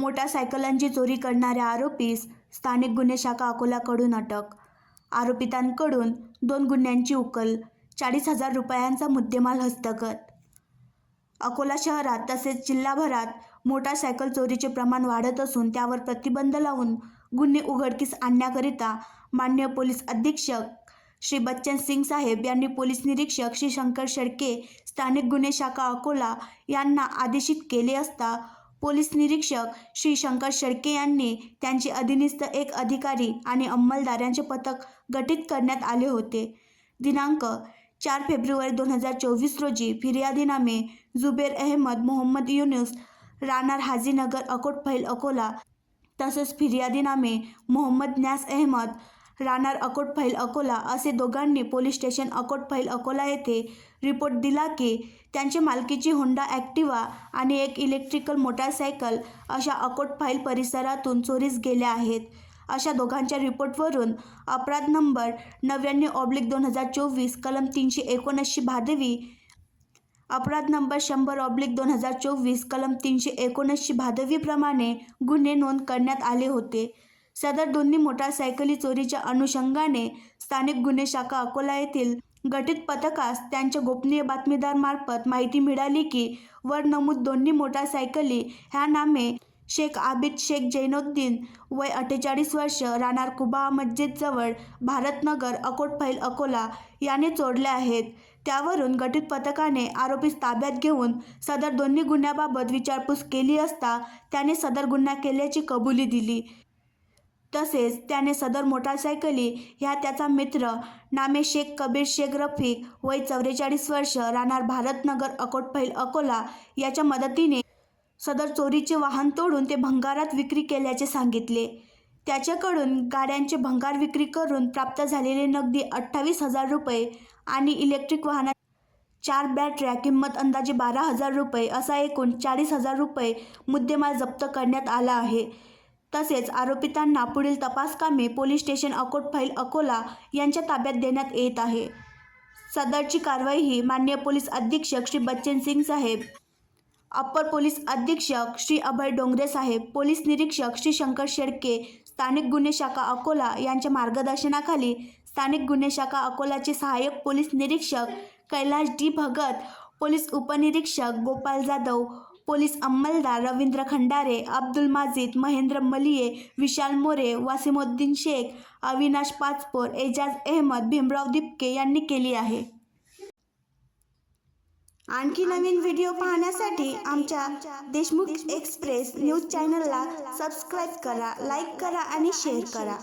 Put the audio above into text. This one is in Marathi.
मोटारसायकलांची चोरी करणाऱ्या आरोपीस स्थानिक गुन्हे शाखा अकोलाकडून अटक. आरोपितांकडून 2 गुन्ह्यांची उकल, 40,000 रुपयांचा मुद्देमाल हस्तगत. अकोला शहरात तसेच जिल्हाभरात मोटारसायकल चोरीचे प्रमाण वाढत असून त्यावर प्रतिबंध लावून गुन्हे उघडकीस आणण्याकरिता माननीय पोलीस अधीक्षक श्री बच्चन सिंग साहेब यांनी पोलीस निरीक्षक श्री शंकर शेळके, स्थानिक गुन्हे शाखा अकोला यांना आदेशित केले असता पोलीस निरीक्षक श्री शंकर शेळके यांनी त्यांचे अधीनस्थ एक अधिकारी आणि अंमलदार यांचे पथक गठीत करण्यात आले होते. दिनांक 4 फेब्रुवारी 2024 रोजी फिर्यादीनामे जुबेर अहमद मोहम्मद युनुस, राहणार हाजीनगर अकोटफैल अकोला, तसेच फिर्यादीनामे मोहम्मद न्यास अहमद, राहणार अकोटफैल अकोला असे दोघांनी पोलीस स्टेशन अकोटफैल अकोला येथे रिपोर्ट दिला की त्यांच्या मालकीची होंडा ॲक्टिवा आणि एक इलेक्ट्रिकल मोटारसायकल अशा अकोटफैल परिसरातून चोरीस गेल्या आहेत. अशा दोघांच्या रिपोर्टवरून अपराध नंबर 99/2024 कलम 379 भादवी, अपराध नंबर 100/2024 कलम 379 भादवी प्रमाणे गुन्हे नोंद करण्यात आले होते. सदर दोन्ही मोटारसायकली चोरीच्या अनुषंगाने स्थानिक गुन्हे शाखा अकोला येथील गठीत पथकास त्यांच्या गोपनीय बातमीदारामार्फत माहिती मिळाली की वर नमूद दोन्ही मोटारसायकली ह्या नामे शेख आबिद शेख जैनुद्दीन वय 48 वर्ष, राहणार कुबा मस्जिदजवळ भारतनगर अकोटफैल अकोला याने चोरल्या आहेत. त्यावरून गठीत पथकाने आरोपीस ताब्यात घेऊन सदर दोन्ही गुन्ह्याबाबत विचारपूस केली असता त्याने सदर गुन्हा केल्याची कबुली दिली. तसेच त्याने सदर मोटारसायकली ह्या त्याचा मित्र नामे शेख कबीर शेख रफिक वय 44 वर्ष, राहणार भारतनगर अकोटफैल अकोला याच्या मदतीने सदर चोरीचे वाहन तोडून ते भंगारात विक्री केल्याचे सांगितले. त्याच्याकडून गाड्यांचे भंगार विक्री करून प्राप्त झालेले नगदी 28,000 रुपये आणि इलेक्ट्रिक वाहनात 4 बॅटऱ्या किंमत अंदाजे 12,000 रुपये असा एकूण 40,000 रुपये मुद्देमाल जप्त करण्यात आला आहे. तसेच आरोपितांना पुढील तपासकामे पोलीस स्टेशन अकोटफैल अकोला यांच्या ताब्यात देण्यात येत आहे. सदरची कारवाई ही माननीय पोलीस अधीक्षक श्री बच्चन सिंग साहेब, अप्पर पोलीस अधीक्षक श्री अभय डोंगरे साहेब, पोलीस निरीक्षक श्री शंकर शेळके, स्थानिक गुन्हे शाखा अकोला यांच्या मार्गदर्शनाखाली स्थानिक गुन्हे शाखा अकोलाचे सहाय्यक पोलीस निरीक्षक कैलाश डी भगत, पोलीस उपनिरीक्षक गोपाल जाधव, पोलीस अंमलदार रवींद्र खंडारे, अब्दुल माजिद, महेंद्र मलिये, विशाल मोरे, वासिमुद्दीन शेख, अविनाश पाचपोर, एजाज अहमद, भीमराव दिपके यांनी केली आहे. आणखी नवीन व्हिडिओ पाहण्यासाठी आमच्या देशमुख एक्सप्रेस न्यूज चॅनलला सबस्क्राईब करा, लाईक करा आणि शेअर करा.